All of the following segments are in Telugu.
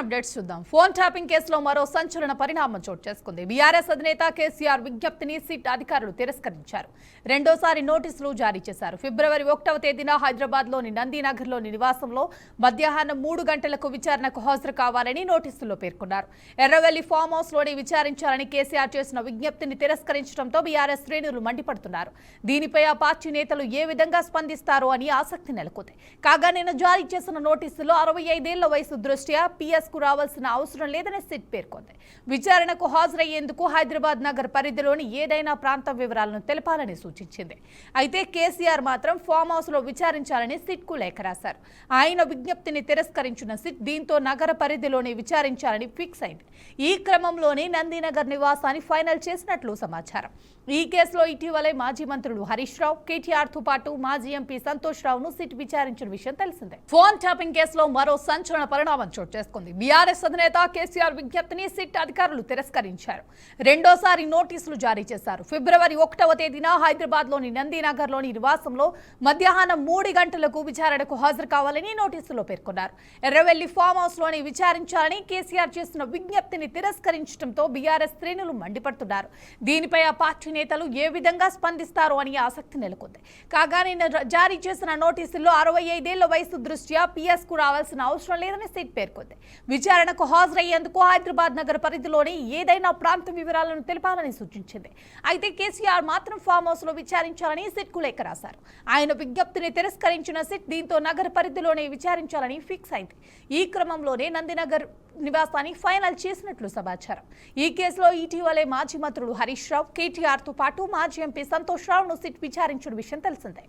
అప్డేట్స్ చూద్దాం. ఫోన్ ట్యాపింగ్ కేసులో మరో సంచలన పరిణామం చోటు చేసుకుంది. బీఆర్ఎస్ అధినేత కేసీఆర్ విజ్ఞప్తిని సిట్ అధికారులు తిరస్కరించారు. రెండోసారి నోటీసులు జారీ చేశారు. ఫిబ్రవరి 1వ తేదీన హైదరాబాద్లోని నందీనగర్లోని నివాసంలో మధ్యాహ్నం 3 గంటలకు విచారణకు హాజరు కావాలని నోటీసుల్లో పేర్కొన్నారు. ఎర్రవెల్లి ఫామ్ హౌస్లోని విచారించాలని కేసీఆర్ చేసిన విజ్ఞప్తిని తిరస్కరించడంతో బీఆర్ఎస్ శ్రేణులు మండిపడుతున్నారు. దీనిపై ఆ పార్టీ నేతలు ఏ విధంగా స్పందిస్తారో అని ఆసక్తి నెలకొంది. కాగా నిన్న జారీ చేసిన నోటీసులో 65 ఏళ్ల వయసు దృష్ట్యా పిఎస్ కు రావాల్సిన అవసరం లేదని సిట్ పేర్కొంది. విచారణకు హాజరయ్యేందుకు హైదరాబాద్ నగర పరిధిలోని ఏదైనా ప్రాంతం వివరాలను తెలపాలని సూచించింది. అయితే కేసీఆర్ మాత్రం ఫామ్ హౌస్ లో విచారించాలని సిట్ కు లేఖ రాశారు. ఆయన విజ్ఞప్తిని తిరస్కరించిన సిట్ దీంతో నగర పరిధిలోని విచారించాలని ఫిక్స్ అయింది. ఈ క్రమంలోనే నందీనగర్ నివాసాన్ని ఫైనల్ చేసినట్లు సమాచారం. ఈ కేసులో ఇటీవలే మాజీ మంత్రులు హరీష్ రావు, కేటీఆర్ తో పాటు మాజీ ఎంపీ సంతోష్ రావును సిట్ విచారించిన విషయం తెలిసిందే. ఫోన్ ట్యాపింగ్ కేసులో మరో సంచలన పరిణామం చోటు చేసుకుంది. బీఆర్ఎస్ అధినేత కేసీఆర్ విజ్ఞప్తిని సిట్ అధికారులు తిరస్కరించారు. రెండోసారి నోటీసులు జారీ చేశారు. ఫిబ్రవరి 1వ తేదీన హైదరాబాద్లోని నందీనగర్లోని నివాసంలో మధ్యాహ్నం 3 గంటలకు విచారణకు హాజరు కావాలని నోటీసులో పేర్కొన్నారు. ఎర్రవెల్లి ఫామ్ హౌస్లోని విచారించాలని కేసీఆర్ చేసిన విజ్ఞప్తిని తిరస్కరించడంతో బీఆర్ఎస్ శ్రేణులు మండిపడుతున్నారు. దీనిపై ఆ పార్టీ నేతలు ఏ విధంగా స్పందిస్తారో అని ఆసక్తి నెలకొంది. కాగా నిన్న జారీ చేసిన నోటీసుల్లో 65 ఏళ్ల వయసు దృష్ట్యా పిఎస్ కు రావాల్సిన అవసరం లేదని సిట్ పేర్కొంది. విచారణకు హాజరయ్యేందుకు హైదరాబాద్ నగర పరిధిలోని ఏదైనా ప్రాంతం వివరాలను తెలపాలని సూచించింది. అయితే కేసీఆర్ మాత్రం ఫామ్ హౌస్ లో విచారించాలని సిట్ కు లేఖ రాశారు. ఆయన విజ్ఞప్తిని తిరస్కరించిన సిట్ దీంతో నగర పరిధిలోనే విచారించాలని ఫిక్స్ అయింది. ఈ క్రమంలోనే నందీనగర్ నివాసాన్ని ఫైనల్ చేసినట్లు సమాచారం. ఈ కేసులో ఇటీవలే మాజీ మంత్రులు హరీష్ రావు, కేటీఆర్ తో పాటు మాజీ ఎంపీ సంతోష్ రావును సిట్ విచారించిన విషయం తెలిసిందే.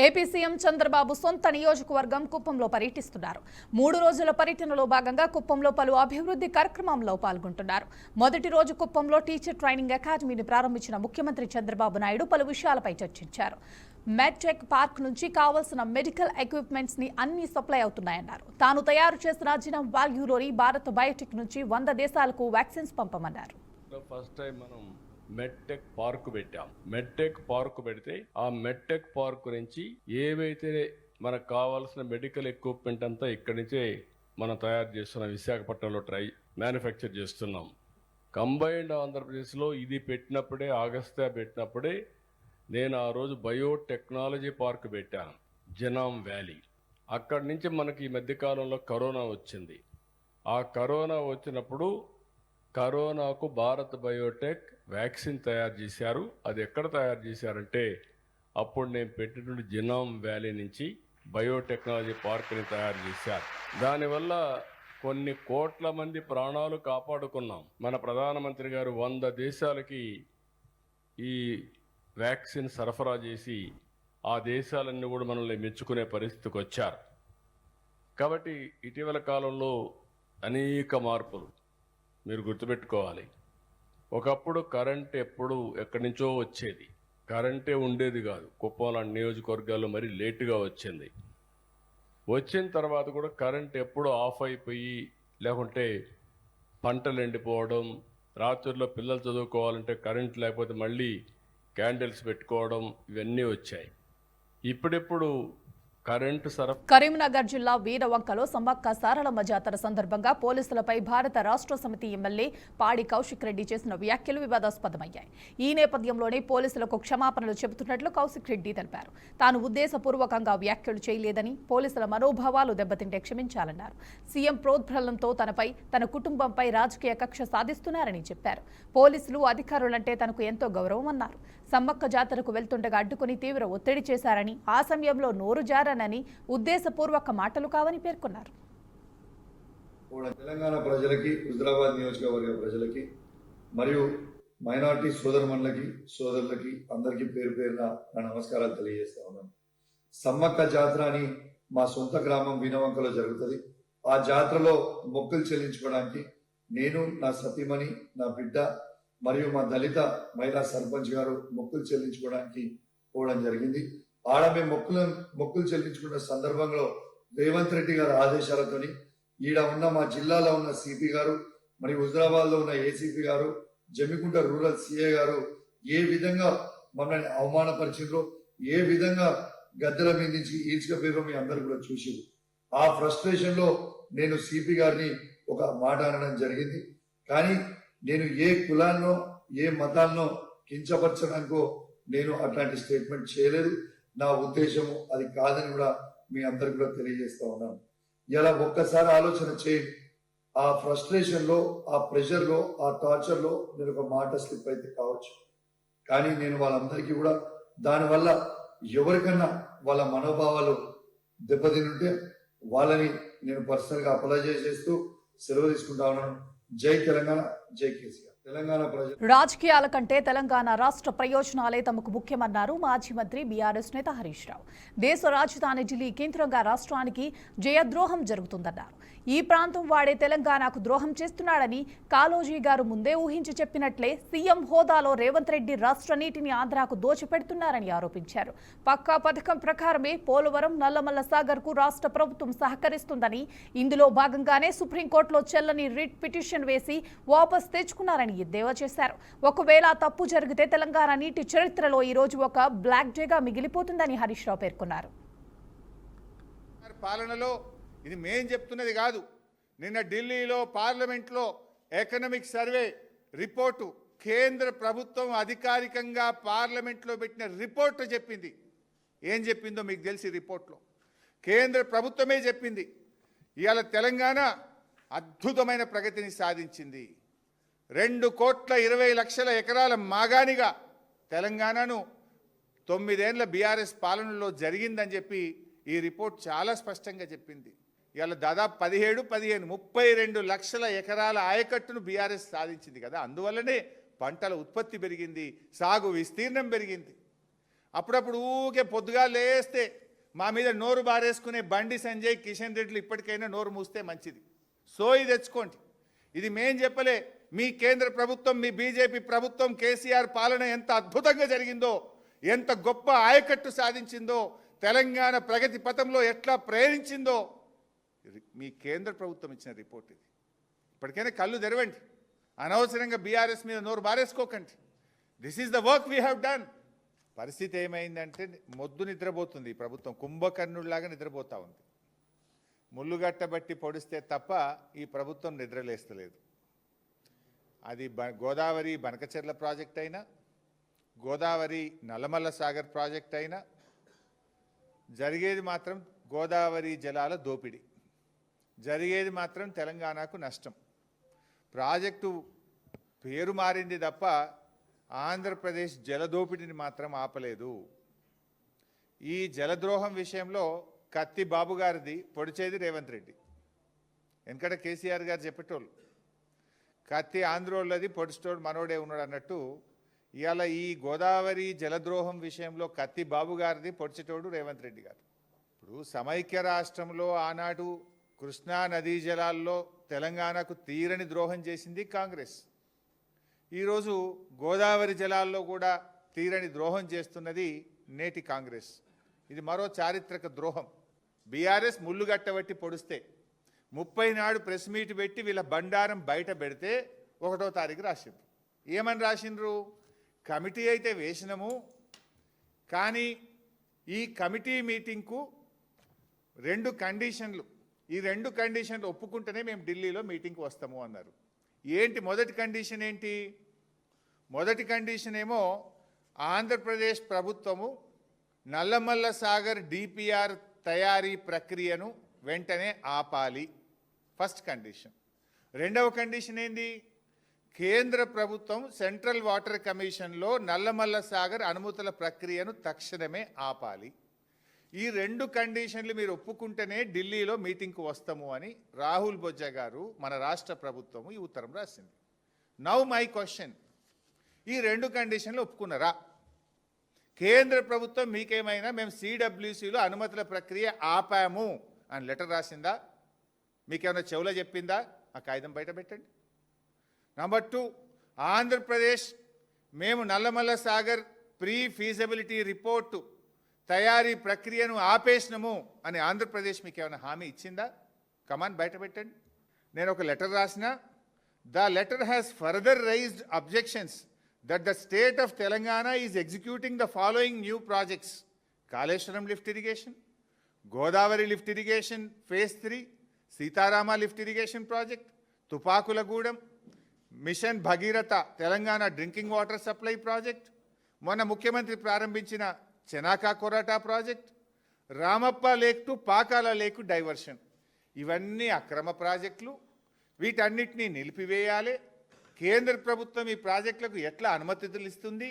ఏపీ సీఎం చంద్రబాబు సొంత నియోజకవర్గం కుప్పంలో పర్యటిస్తున్నారు. 3 రోజుల పర్యటనలో భాగంగా కుప్పంలో పలు అభివృద్ధి కార్యక్రమంలో పాల్గొంటున్నారు. మొదటి రోజు కుప్పంలో టీచర్ ట్రైనింగ్ అకాడమీని ప్రారంభించిన ముఖ్యమంత్రి చంద్రబాబు నాయుడు పలు విషయాలపై చర్చించారు. మెడ్టెక్ పార్క్ నుంచి కావాల్సిన మెడికల్ ఎక్విప్మెంట్స్ ని అన్ని సప్లై అవుతున్నాయన్నారు. తాను తయారు చేసిన జినోమ్ వాల్యూలోని భారత్ బయోటెక్ నుంచి 100 దేశాలకు వ్యాక్సిన్స్ పంపమన్నారు. మెడ్టెక్ పార్క్ పెట్టాం. మెడ్టెక్ పార్క్ పెడితే ఆ మెడ్టెక్ పార్క్ నుంచి ఏవైతే మనకు కావాల్సిన మెడికల్ ఎక్విప్మెంట్ అంతా ఇక్కడి నుంచే మనం తయారు చేస్తున్నాం. విశాఖపట్నంలో మ్యానుఫ్యాక్చర్ చేస్తున్నాం. కంబైన్డ్ ఆంధ్రప్రదేశ్లో ఇది పెట్టినప్పుడే, ఆగస్టు పెట్టినప్పుడే నేను ఆ రోజు బయోటెక్నాలజీ పార్క్ పెట్టాను, జెనామ్ వ్యాలీ. అక్కడి నుంచి మనకి ఈ మధ్యకాలంలో కరోనా వచ్చింది. ఆ కరోనా వచ్చినప్పుడు కరోనాకు భారత్ బయోటెక్ వ్యాక్సిన్ తయారు చేశారు. అది ఎక్కడ తయారు చేశారంటే అప్పుడు నేను పెట్టినటువంటి జెనామ్ వ్యాలీ నుంచి బయోటెక్నాలజీ పార్క్ని తయారు చేశారు. దానివల్ల కొన్ని కోట్ల మంది ప్రాణాలు కాపాడుకున్నాం. మన ప్రధానమంత్రి గారు 100 దేశాలకి ఈ వ్యాక్సిన్ సరఫరా చేసి ఆ దేశాలన్నీ కూడా మనల్ని మెచ్చుకునే పరిస్థితికి వచ్చారు. కాబట్టి ఇటీవల కాలంలో అనేక మార్పులు మీరు గుర్తుపెట్టుకోవాలి. ఒకప్పుడు కరెంట్ ఎప్పుడు ఎక్కడి నుంచో వచ్చేది, కరెంటే ఉండేది కాదు. కుప్పం లాంటి నియోజకవర్గాల్లో మరి లేటుగా వచ్చింది. వచ్చిన తర్వాత కూడా కరెంట్ ఎప్పుడు ఆఫ్ అయిపోయి, లేకుంటే పంటలు ఎండిపోవడం, రాత్రుల్లో పిల్లలు చదువుకోవాలంటే కరెంట్ లేకపోతే మళ్ళీ క్యాండిల్స్ పెట్టుకోవడం, ఇవన్నీ వచ్చాయి. ఇప్పుడెప్పుడు కరెంటు కరీంనగర్ జిల్లా వీరవంకలో సమ్మక్క సారలమ్మ జాతర సందర్భంగా పోలీసులపై భారత రాష్ట్ర సమితి ఎమ్మెల్యే పాడి కౌశిక్ రెడ్డి చేసిన వ్యాఖ్యలు వివాదాస్పదమయ్యాయి. ఈ నేపథ్యంలోనే పోలీసులకు క్షమాపణలు చెబుతున్నట్లు కౌశిక్ రెడ్డి తెలిపారు. తాను ఉద్దేశపూర్వకంగా వ్యాఖ్యలు చేయలేదని, పోలీసుల మనోభావాలు దెబ్బతింటే క్షమించాలన్నారు. సీఎం ప్రోద్బలంతో తనపై, తన కుటుంబంపై రాజకీయ కక్ష సాధిస్తున్నారని చెప్పారు. పోలీసులు, అధికారులంటే తనకు ఎంతో గౌరవం అన్నారు. సమ్మక్క జాతరకు వెళ్తుండగా అడ్డుకుని తీవ్ర ఒత్తిడి చేశారని, ఆ సమయంలో నోరు జారనని, ఉద్దేశపూర్వక మాటలు కావని పేర్కొన్నారు. తెలంగాణ ప్రజలకి, హుజరాబాద్ నియోజకవర్గ ప్రజలకి మరియు మైనార్టీ సోదరులకి, సోదరులకి అందరికీ పేరు పేరున నా నమస్కారాలు తెలియజేస్తా ఉన్నాను. సమ్మక్క జాతర అని మా సొంత గ్రామం వీరవంకలో జరుగుతుంది. ఆ జాతరలో మొక్కులు చెల్లించుకోవడానికి నేను, నా సతీమణి, నా బిడ్డ మరియు మా దళిత మహిళా సర్పంచ్ గారు మొక్కులు చెల్లించుకోవడానికి పోవడం జరిగింది. ఆడ మేము మొక్కులు చెల్లించుకున్న సందర్భంలో రేవంత్ రెడ్డి గారి ఆదేశాలతోని ఈడ ఉన్న మా జిల్లాలో ఉన్న సిపి గారు, మరి హుజరాబాద్ లో ఉన్న ఏసీపీ గారు, జమ్మికుంట రూరల్ సిఐ గారు ఏ విధంగా మమ్మల్ని అవమానపరిచిండ్రో, ఏ విధంగా గద్దెల మీద నుంచి ఈడ్చుకపోయారో మీ అందరు కూడా చూసిరు. ఆ ఫ్రస్ట్రేషన్ లో నేను సిపి గారిని ఒక మాట అనడం జరిగింది. కానీ నేను ఏ కులాన్నో ఏ మతాన్నో కించపరచడానికో నేను అట్లాంటి స్టేట్మెంట్ చేయలేదు. నా ఉద్దేశము అది కాదని కూడా మీ అందరికి కూడా తెలియజేస్తా ఉన్నాను. ఇలా ఒక్కసారి ఆలోచన చేయండి. ఆ ఫ్రస్ట్రేషన్ లో, ఆ ప్రెషర్ లో, ఆ టార్చర్ లో నేను ఒక మాట స్లిప్ అయితే కావచ్చు. కానీ నేను వాళ్ళందరికీ కూడా దానివల్ల ఎవరికన్నా వాళ్ళ మనోభావాలు దెబ్బతింటే వాళ్ళని నేను పర్సనల్ గా అపాలజైజ్ చేస్తూ సెలవు తీసుకుంటా ఉన్నాను. జై తెలంగాణ, జై కేసీఆర్. తెలంగాణ ప్రజలు రాజకీయాల కంటే తెలంగాణ రాష్ట్ర ప్రయోజనాలే తమకు ముఖ్యమన్నారు మాజీ మంత్రి బీఆర్ఎస్ నేత హరీష్ రావు. దేశ రాజధాని ఢిల్లీ కేంద్రంగా రాష్ట్రానికి జయద్రోహం జరుగుతుందన్నారు. ఈ ప్రాంతం వాడే తెలంగాణకు ద్రోహం చేస్తున్నాడని కాళోజీ గారు ముందే ఊహించి చెప్పినట్లే సీఎం హోదాలో రేవంత్ రెడ్డి రాష్ట్ర నీటిని ఆంధ్రాకు దోచిపెడుతున్నారని ఆరోపించారు. పక్కా పథకం ప్రకారమే పోలవరం, నల్లమల్ల సాగర్ కు రాష్ట్ర ప్రభుత్వం సహకరిస్తుందని, ఇందులో భాగంగానే సుప్రీంకోర్టులో చెల్లని రిట్ పిటిషన్ వేసి వాపస్ తెచ్చుకున్నారని ఎద్దేవా చేశారు. ఒకవేళ తప్పు జరిగితే తెలంగాణ నీటి చరిత్రలో ఈ రోజు ఒక బ్లాక్ డేగా మిగిలిపోతుందని హరీష్ రావు పేర్కొన్నారు. పాలనలో ఇది మేం చెప్తున్నది కాదు. నిన్న ఢిల్లీలో పార్లమెంట్లో ఎకనామిక్ సర్వే రిపోర్టు కేంద్ర ప్రభుత్వం అధికారికంగా పార్లమెంట్లో పెట్టిన రిపోర్టు చెప్పింది. ఏం చెప్పిందో మీకు తెలిసి రిపోర్ట్లో కేంద్ర ప్రభుత్వమే చెప్పింది. ఇవాళ తెలంగాణ అద్భుతమైన ప్రగతిని సాధించింది. 2,20,00,000 ఎకరాల మాగానిగా తెలంగాణను 9 ఏళ్ల బీఆర్ఎస్ పాలనలో జరిగిందని చెప్పి ఈ రిపోర్ట్ చాలా స్పష్టంగా చెప్పింది. ఇవాళ దాదాపు 32 లక్షల ఎకరాల ఆయకట్టును బీఆర్ఎస్ సాధించింది కదా. అందువల్లనే పంటల ఉత్పత్తి పెరిగింది, సాగు విస్తీర్ణం పెరిగింది. అప్పుడప్పుడు ఊకే పొద్దుగా లేస్తే మా మీద నోరు బారేసుకునే బండి సంజయ్, కిషన్ రెడ్డిలు ఇప్పటికైనా నోరు మూస్తే మంచిది. సోయి తెచ్చుకోండి. ఇది మేం చెప్పలే, మీ కేంద్ర ప్రభుత్వం, మీ బీజేపీ ప్రభుత్వం కేసీఆర్ పాలన ఎంత అద్భుతంగా జరిగిందో, ఎంత గొప్ప ఆయకట్టు సాధించిందో, తెలంగాణ ప్రగతి పథంలో ఎట్లా ప్రేరించిందో మీ కేంద్ర ప్రభుత్వం ఇచ్చిన రిపోర్ట్ ఇది. ఇప్పటికైనా కళ్ళు తెరవండి. అనవసరంగా బీఆర్ఎస్ మీద నోరు బారేసుకోకండి. This is the work we have done. పరిస్థితి ఏమైందంటే మొద్దు నిద్రపోతుంది. ఈ ప్రభుత్వం కుంభకర్ణుడిలాగా నిద్రపోతూ ఉంది. ముళ్ళుగట్టబట్టి పొడిస్తే తప్ప ఈ ప్రభుత్వం నిద్రలేస్తలేదు. అది గోదావరి బనకచెర్ల ప్రాజెక్ట్ అయినా, గోదావరి నల్లమల్ల సాగర్ ప్రాజెక్ట్ అయినా జరిగేది మాత్రం గోదావరి జలాల దోపిడీ, జరిగేది మాత్రం తెలంగాణకు నష్టం. ప్రాజెక్టు పేరు మారింది తప్ప ఆంధ్రప్రదేశ్ జలదోపిడిని మాత్రం ఆపలేదు. ఈ జలద్రోహం విషయంలో కత్తి బాబు గారిది, పొడిచేది రేవంత్ రెడ్డి. ఎందుకంటే కేసీఆర్ గారు చెప్పేటోళ్ళు కత్తి ఆంధ్రోళ్ళది, పొడిచేటోడు మనోడే ఉన్నాడు అన్నట్టు ఇవాళ ఈ గోదావరి జలద్రోహం విషయంలో కత్తి బాబు గారిది, పొడిచేటోడు రేవంత్ రెడ్డి గారు. ఇప్పుడు సమైక్య రాష్ట్రంలో ఆనాడు కృష్ణా నదీ జలాల్లో తెలంగాణకు తీరని ద్రోహం చేసింది కాంగ్రెస్. ఈరోజు గోదావరి జలాల్లో కూడా తీరని ద్రోహం చేస్తున్నది నేటి కాంగ్రెస్. ఇది మరో చారిత్రక ద్రోహం. బీఆర్ఎస్ ముళ్ళుగట్టబట్టి పొడిస్తే 30 నాడు ప్రెస్ మీట్ పెట్టి వీళ్ళ బండారం బయట పెడితే 1వ తారీఖు రాసిండ్రు. ఏమని రాసిండ్రు? కమిటీ అయితే వేసినాము, కానీ ఈ కమిటీ మీటింగ్కు 2 కండిషన్లు, ఈ 2 కండిషన్లు ఒప్పుకుంటేనే మేము ఢిల్లీలో మీటింగ్కి వస్తాము అన్నారు. ఏంటి మొదటి కండిషన్ ఏంటి? మొదటి కండిషన్ ఏమో ఆంధ్రప్రదేశ్ ప్రభుత్వము నల్లమల్ల సాగర్ డిపిఆర్ తయారీ ప్రక్రియను వెంటనే ఆపాలి, ఫస్ట్ కండిషన్. రెండవ కండిషన్ ఏంది? కేంద్ర ప్రభుత్వం సెంట్రల్ వాటర్ కమిషన్లో నల్లమల్ల సాగర్ అనుమతుల ప్రక్రియను తక్షణమే ఆపాలి. ఈ 2 కండిషన్లు మీరు ఒప్పుకుంటేనే ఢిల్లీలో మీటింగ్కు వస్తాము అని రాహుల్ బొజ్జా గారు, మన రాష్ట్ర ప్రభుత్వము ఈ ఉత్తరం రాసింది. నౌ మై క్వశ్చన్, ఈ 2 కండిషన్లు ఒప్పుకున్నారా? కేంద్ర ప్రభుత్వం మీకేమైనా మేము సిడబ్ల్యూసిలో అనుమతుల ప్రక్రియ ఆపాము అని లెటర్ రాసిందా? మీకేమైనా చెవులో చెప్పిందా? ఆ కాగితం బయట పెట్టండి. నంబర్ 2, ఆంధ్రప్రదేశ్ మేము Nallamala Sagar pre feasibility report తయారీ ప్రక్రియను ఆపేసినము అని ఆంధ్రప్రదేశ్ మీకు ఏమైనా హామీ ఇచ్చిందా? కమాన్ బయట పెట్టండి. నేను ఒక లెటర్ రాసిన, the letter has further raised objections that the state of Telangana is executing the following new projects: Kaleshwaram lift irrigation, Godavari lift irrigation phase 3, Sitarama lift irrigation project, Tupakulagudem, mission Bhagiratha Telangana drinking water supply project, మొన్న ముఖ్యమంత్రి ప్రారంభించిన Chanaka Korata project, Ramappa lake to Pakala lake diversion. ఇవన్నీ అక్రమ ప్రాజెక్టులు. వీటన్నిటినీ నిలిపివేయాలి. కేంద్ర ప్రభుత్వం ఈ ప్రాజెక్టులకు ఎట్లా అనుమతులు ఇస్తుంది?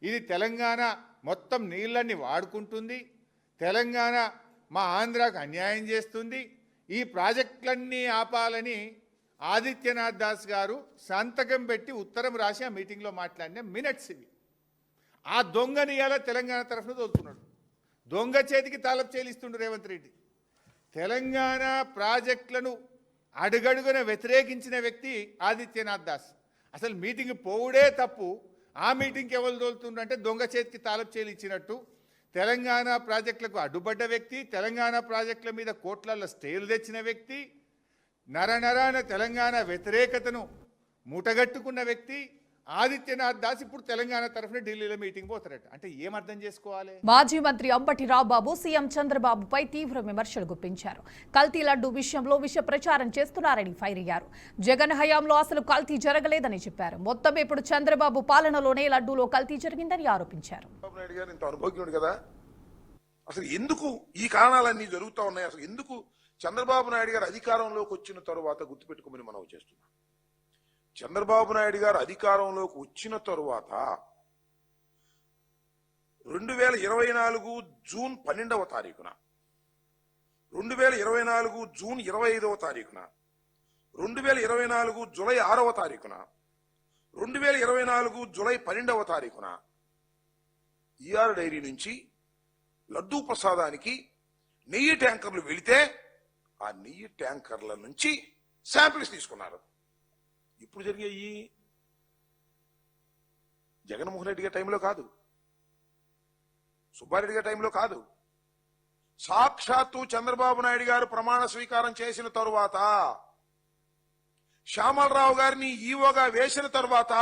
ఇది తెలంగాణ మొత్తం నీళ్ళన్ని వాడుకుంటుంది. తెలంగాణ మా ఆంధ్రాకు అన్యాయం చేస్తుంది. ఈ ప్రాజెక్టులన్నీ ఆపాలని ఆదిత్యనాథ్ దాస్ గారు సంతకం పెట్టి ఉత్తరం రాసి ఆ మీటింగ్లో మాట్లాడిన మినిట్స్ ఇవి. ఆ దొంగని ఇలా తెలంగాణ తరఫున తోలుతున్నాడు. దొంగ చేతికి తాళపు చేలిస్తుండు రేవంత్ రెడ్డి. తెలంగాణ ప్రాజెక్టులను అడుగడుగున వ్యతిరేకించిన వ్యక్తి ఆదిత్యనాథ్ దాస్. అసలు మీటింగ్ పోవుడే తప్పు. ఆ మీటింగ్కి ఎవరు తోలుతుండంటే దొంగ చేతికి తాళపు చేలి ఇచ్చినట్టు. తెలంగాణ ప్రాజెక్టులకు అడ్డుపడ్డ వ్యక్తి, తెలంగాణ ప్రాజెక్టుల మీద కోట్లలో స్టేలు తెచ్చిన వ్యక్తి, నరనరాన తెలంగాణ వ్యతిరేకతను మూటగట్టుకున్న వ్యక్తి ఆదిత్యనాథ్ దాస్ ఇప్పుడు తెలంగాణ తరఫున ఢిల్లీలో మీటింగ్ పోతారట. అంటే ఏం అర్థం చేసుకోవాలి? మాజీ మంత్రి అంబటి రాంబాబు సీఎం చంద్రబాబుపై తీవ్ర విమర్శలు గుప్పించారు. కల్తీ లడ్డు విషయంలో విష ప్రచారం చేస్తున్నారని ఫైర్ అయ్యారు. జగన్ హయాంలో అసలు కల్తీ జరగలేదని చెప్పారు. మొత్తం ఇప్పుడు చంద్రబాబు పాలనలోనే లడ్డూలో కల్తీ జరిగిందని ఆరోపించారు. చంద్రబాబు నాయుడు గారు ఇంత అనుభవజ్ఞుడు కదా, అసలు ఎందుకు ఈ కారణాలన్నీ జరుగుతూ ఉన్నాయి? అసలు ఎందుకు చంద్రబాబు నాయుడు గారు అధికారంలోకి వచ్చిన తరువాత గుర్తుపెట్టుకోమని మనం చేస్తున్నాం. చంద్రబాబు నాయుడు గారు అధికారంలోకి వచ్చిన తరువాత 2024 జూన్ 12వ తారీఖున, 2024 జూన్ 25వ తారీఖున, 2024 జూలై 6వ తారీఖున, 2024 జూలై 12వ తారీఖున ఈఆర్ డైరీ నుంచి లడ్డూ ప్రసాదానికి నెయ్యి ట్యాంకర్లు వెళితే ఆ నెయ్యి ట్యాంకర్ల నుంచి శాంపిల్స్ తీసుకున్నారు. ఇప్పుడు జరిగాయి జగన్మోహన్ రెడ్డి గారి టైంలో కాదు, సుబ్బారెడ్డి గారి టైంలో కాదు. సాక్షాత్తు చంద్రబాబు నాయుడు గారు ప్రమాణ స్వీకారం చేసిన తరువాత, శ్యామలరావు గారిని ఈవోగా వేసిన తరువాత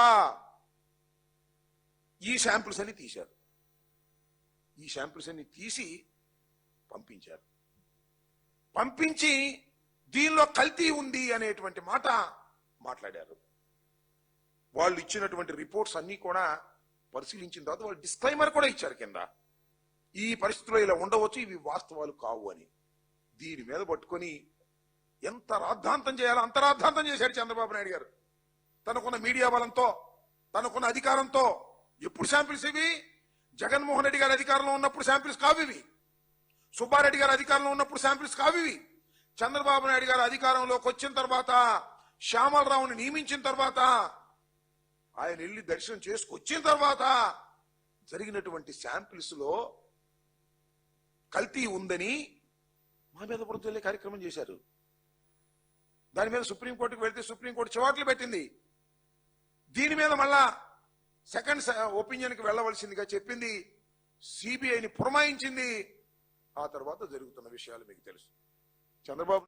ఈ శాంపిల్స్ అన్ని తీశారు. ఈ శాంపిల్స్ అన్ని తీసి పంపించారు. పంపించి దీనిలో కల్తీ ఉంది అనేటువంటి మాట మాట్లాడారు. వాళ్ళు ఇచ్చినటువంటి రిపోర్ట్స్ అన్ని కూడా పరిశీలించిన తర్వాత వాళ్ళు డిస్క్లైమర్ కూడా ఇచ్చారు కింద, ఈ పరిస్థితుల్లో ఇలా ఉండవచ్చు, ఇవి వాస్తవాలు కావు అని. దీని మీద పట్టుకొని ఎంత రాద్ధాంతం చేయాలో అంత రాద్ధాంతం చేశాడు చంద్రబాబు నాయుడు గారు. తనకున్న మీడియా బలంతో, తనకున్న అధికారంతో. ఎప్పుడు శాంపిల్స్ ఇవి? జగన్మోహన్ రెడ్డి గారి అధికారంలో ఉన్నప్పుడు శాంపిల్స్ కావు ఇవి. సుబ్బారెడ్డి గారి అధికారంలో ఉన్నప్పుడు శాంపిల్స్ కావు ఇవి. చంద్రబాబు నాయుడు గారు అధికారంలోకి వచ్చిన తర్వాత, శ్యామలరావుని నియమించిన తర్వాత, ఆయన వెళ్ళి దర్శనం చేసుకొచ్చిన తర్వాత జరిగినటువంటి శాంపిల్స్ లో కల్తీ ఉందని మా మీద బురదలే కార్యక్రమం చేశారు. దాని మీద సుప్రీంకోర్టుకు వెళ్తే సుప్రీంకోర్టు చివాట్లు పెట్టింది. దీని మీద మళ్ళా సెకండ్ ఒపీనియన్ కి వెళ్లవలసిందిగా చెప్పింది, సిబిఐని పురమాయించింది. ఆ తర్వాత జరుగుతున్న విషయాలు మీకు తెలుసు. చంద్రబాబు